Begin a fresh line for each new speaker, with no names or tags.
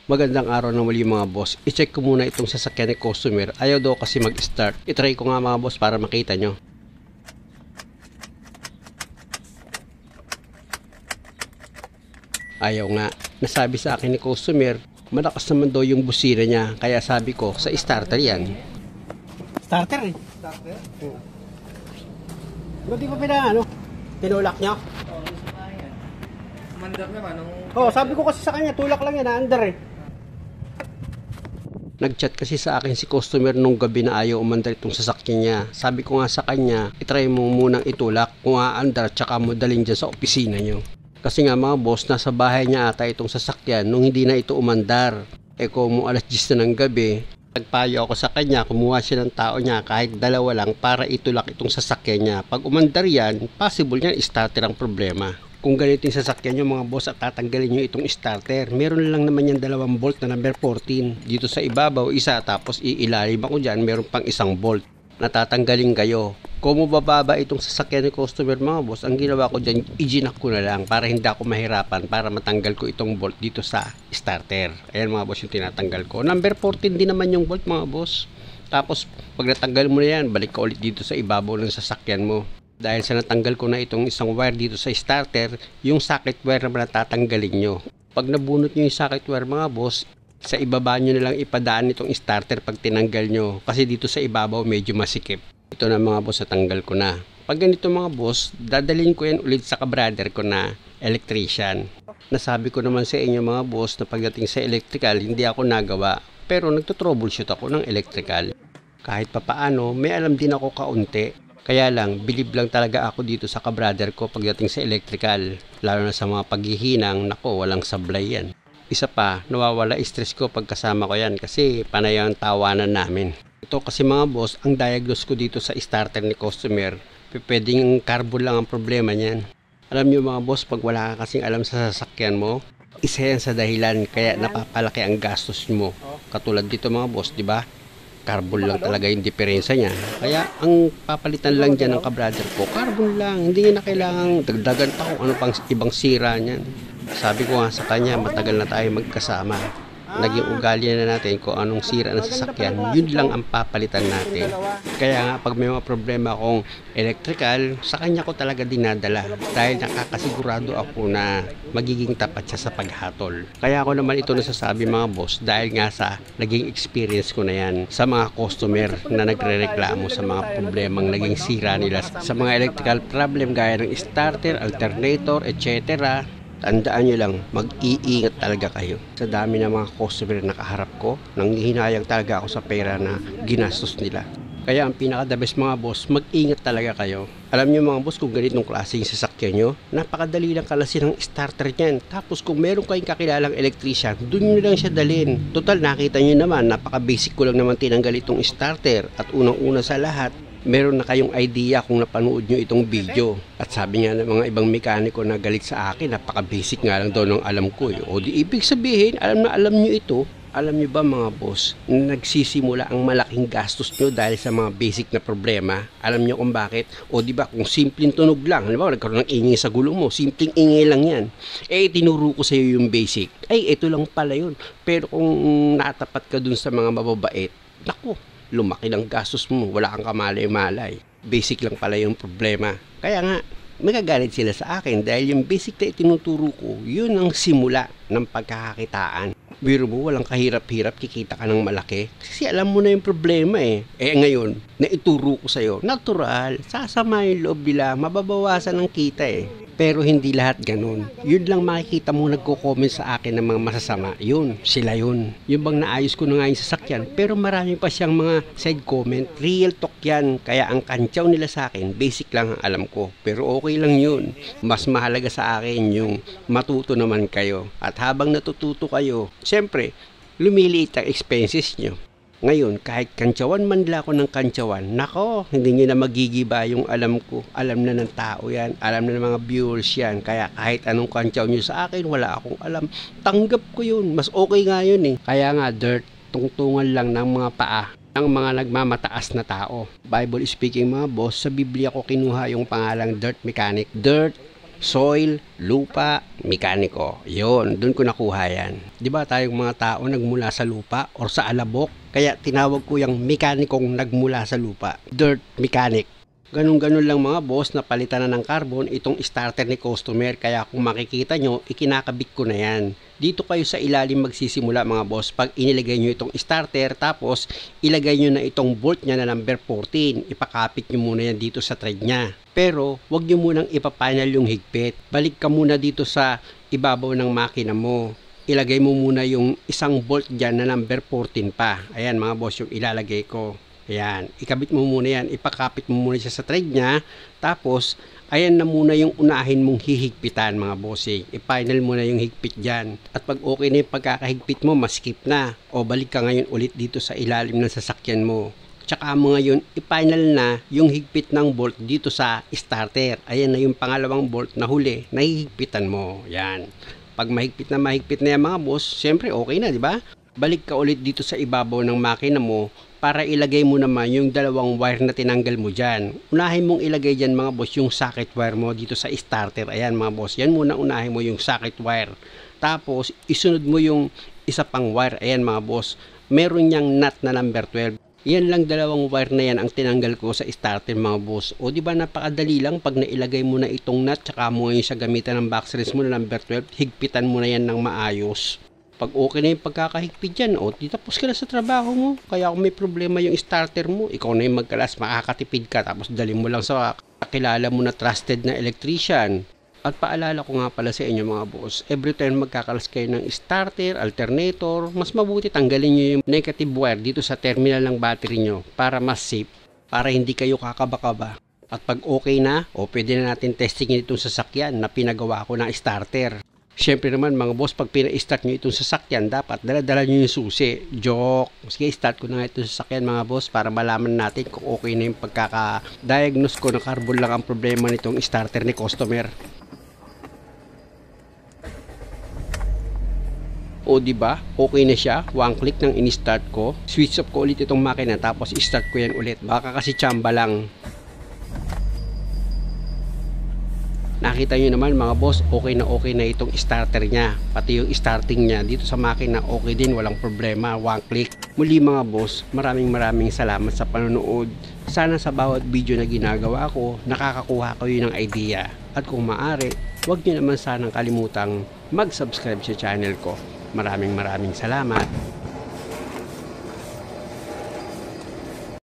Magandang araw na muli mga boss. I-check ko muna itong sasakyan ni customer. Ayaw daw kasi mag-start. I-try ko nga mga boss para makita nyo. Ayaw nga. Nasabi sa akin ni customer, malakas naman daw yung busina niya. Kaya sabi ko, sa starter yan. Starter eh. Starter? Oo. Ba't di ko tinulak nyo?
Oo, gusto nga yan. Mandar naman.
Sabi ko kasi sa kanya, tulak lang yan, under eh. Nag-chat kasi sa akin si customer nung gabi na ayaw umandar itong sasakyan niya. Sabi ko nga sa kanya, itry mo munang itulak kung aandar tsaka mo dalhin dyan sa opisina nyo. Kasi nga mga boss, nasa bahay niya ata itong sasakyan nung hindi na ito umandar. Kung alas 10 na ng gabi, nagpayo ako sa kanya, kumuha siya ng tao niya kahit dalawa lang para itulak itong sasakyan niya. Pag umandar yan, possible niyan starter ang problema. Kung ganito yung sasakyan nyo mga boss at tatanggalin nyo itong starter, meron lang naman yan 2 bolt na number 14 dito sa ibabaw isa, tapos iilalim ako dyan meron pang 1 bolt na tatanggalin kayo. Kung mabababa itong sasakyan ni customer mga boss, ang ginawa ko dyan, iginak ko na lang para hindi ako mahirapan para matanggal ko itong bolt dito sa starter. Ayan mga boss yung tinatanggal ko. Number 14 din naman yung bolt mga boss. Tapos pag natanggal mo na yan, balik ka ulit dito sa ibabaw ng sasakyan mo. Dahil sa natanggal ko na itong 1 wire dito sa starter, yung socket wire naman natatanggalin nyo. Pag nabunot nyo yung socket wire mga boss, sa ibaba nyo na lang ipadaan itong starter pag tinanggal nyo. Kasi dito sa ibabaw medyo masikip. Ito na mga boss, natanggal ko na. Pag ganito mga boss, dadalhin ko yan ulit sa kabrader ko na electrician. Nasabi ko naman sa inyo mga boss na pagdating sa electrical, hindi ako nagawa. Pero nagto-troubleshoot ako ng electrical. Kahit papaano, may alam din ako kaunti. Kaya lang, bilib lang talaga ako dito sa kabrader ko pagdating sa electrical. Lalo na sa mga paghihinang, nako, walang sablay yan. Isa pa, nawawala stress ko pagkasama ko yan kasi panay ang tawanan namin. Ito kasi mga boss, ang diagnose ko dito sa starter ni customer, pwedeng carbon lang ang problema niyan. Alam nyo mga boss, pag wala ka kasing alam sa sasakyan mo, isa yan sa dahilan kaya napapalaki ang gastos mo. Katulad dito mga boss, di ba? Carbon lang talaga yung diferensya niya. Kaya ang papalitan lang dyan ng kabrader ko, carbon lang. Hindi na kailangang dagdagan pa kung ano pang ibang sira niyan. Sabi ko nga sa kanya, matagal na tayo magkasama. Naging ugali na natin kung anong sira ng sasakyan, yun lang ang papalitan natin. Kaya nga pag may mga problema akong electrical, sa kanya ko talaga dinadala dahil nakakasigurado ako na magiging tapat siya sa paghatol. Kaya ako naman ito nasasabi mga boss dahil nga sa naging experience ko na yan sa mga customer na nagre-reklamo sa mga problemang naging sira nila sa mga electrical problem gaya ng starter, alternator, etc. Tandaan nyo lang, mag-iingat talaga kayo. Sa dami ng mga customer na nakaharap ko, nanghihinayang talaga ako sa pera na ginastos nila. Kaya ang pinaka-the best mga boss, mag-ingat talaga kayo. Alam nyo mga boss, kung ganitong klase yung sasakyan nyo, napakadali lang kalasin ng starter niyan. Tapos kung meron kayong kakilalang electrician, dun nyo lang siya dalhin. Total, nakita nyo naman, napaka-basic ko lang naman tinanggal itong starter. At unang-una sa lahat, meron na kayong idea kung napanood nyo itong video. At sabi nga ng mga ibang mekaniko na galit sa akin, napaka-basic nga lang daw ng alam ko. O di ibig sabihin, alam na alam nyo ito. Alam nyo ba mga boss, nagsisimula ang malaking gastos nyo dahil sa mga basic na problema? Alam nyo kung bakit? O di ba kung simpleng tunog lang, halimbawa nagkaroon ng ingay sa gulong mo, simpleng ingay lang yan. Tinuro ko sa iyo yung basic. Ito lang pala yun. Pero kung natapat ka dun sa mga mababait, naku, lumaki ng gastos mo, wala kang kamalay-malay. Basic lang pala yung problema. Kaya nga, magagalit sila sa akin dahil yung basic na itinuturo ko, yun ang simula ng pagkakakitaan. Biro mo, walang kahirap-hirap, kikita ka ng malaki. Kasi alam mo na yung problema ngayon, naituro ko sa'yo, natural, sasama yung loob nila, mababawasan ang kita Pero hindi lahat ganun. Yun lang makikita mo nagko-comment sa akin ng mga masasama. Yun, sila yun. Yung bang naayos ko na nga yung sasakyan, pero marami pa siyang mga side comment. Real talk yan. Kaya ang kantsaw nila sa akin, basic lang ang alam ko. Pero okay lang yun. Mas mahalaga sa akin yung matuto naman kayo. At habang natututo kayo, siyempre, lumiliit ang expenses nyo. Ngayon, kahit kantsawan man lang ako ng kantsawan, nako, hindi nyo na magigiba yung alam ko. Alam na ng tao yan, alam na ng mga viewers yan. Kaya kahit anong kantsaw nyo sa akin, wala akong alam. Tanggap ko yun, mas okay nga yun Kaya nga, dirt, tungtungan lang ng mga paa ng mga nagmamataas na tao. Bible speaking mga boss, sa Biblia ko kinuha yung pangalang dirt mechanic. Dirt Soil, lupa, mekaniko. Yun, doon ko nakuha yan. Di ba tayong mga tao nagmula sa lupa or sa alabok? Kaya tinawag ko yung mekanikong nagmula sa lupa. Dirt mechanic. Ganun-ganun lang mga boss, napalitan na ng carbon itong starter ni customer. Kaya kung makikita nyo, ikinakabit ko na yan. Dito kayo sa ilalim magsisimula mga boss pag inilagay nyo itong starter, tapos ilagay nyo na itong bolt nya na number 14. Ipakapit nyo muna yan dito sa thread nya. Pero wag nyo munang ipapanel yung higpit. Balik ka muna dito sa ibabaw ng makina mo. Ilagay mo muna yung isang bolt dyan na number 14 pa. Ayan mga boss yung ilalagay ko. Ayan, ikabit mo muna yan, ipakapit mo muna siya sa thread nya, tapos ayan na muna yung unahin mong hihigpitan mga bossing. I-final mo na yung higpit dyan. At pag okay na yung pagkakahigpit mo, maskip na. O balik ka ngayon ulit dito sa ilalim ng sasakyan mo. Tsaka mo ngayon, i-final na yung higpit ng bolt dito sa starter. Ayan na yung pangalawang bolt na huli, nahihigpitan mo. Yan. Pag mahigpit na yan mga boss, syempre okay na, di ba? Balik ka ulit dito sa ibabaw ng makina mo para ilagay mo naman yung dalawang wire na tinanggal mo dyan. Unahin mong ilagay dyan mga boss yung socket wire mo dito sa starter. Ayan mga boss, yan muna unahin mo yung socket wire. Tapos isunod mo yung isa pang wire. Ayan mga boss, meron niyang nut na number 12. Yan lang dalawang wire na yan ang tinanggal ko sa starter mga boss. O di ba napakadali lang pag nailagay mo na itong nut tsaka mo yung sa gamitan ng box rest mo na number 12, higpitan mo na yan ng maayos. Pag okay na yung pagkakahigpit dyan, o di tapos ka na sa trabaho mo. Kaya kung may problema yung starter mo, ikaw na yung magkalas, makakatipid ka, tapos dali mo lang sa kakilala mo na trusted na electrician. At paalala ko nga pala sa inyo mga boss, every time magkakalas kayo ng starter, alternator, mas mabuti tanggalin nyo yung negative wire dito sa terminal ng battery nyo para mas safe, para hindi kayo kakaba-kaba. At pag okay na, o pwede na natin testingin itong sasakyan na pinagawa ko ng starter. Siyempre naman mga boss, pag pina-start nyo itong sasakyan, dapat dala-dala nyo yung susi. Joke. Sige, start ko na nga itong sasakyan mga boss para malaman natin kung okay na yung pagkaka-diagnose ko na carbon lang ang problema nitong starter ni customer. O diba, okay na siya. One click nang in-start ko. Switch off ko ulit itong makina tapos i-start ko yan ulit. Baka kasi tsamba lang. Nakita nyo naman mga boss, okay na itong starter nya. Pati yung starting nya dito sa makina, okay din, walang problema, one click. Muli mga boss, maraming salamat sa panonood. Sana sa bawat video na ginagawa ko, nakakakuha kayo ng idea. At kung maaari, huwag nyo naman sanang kalimutang mag-subscribe sa channel ko. Maraming salamat.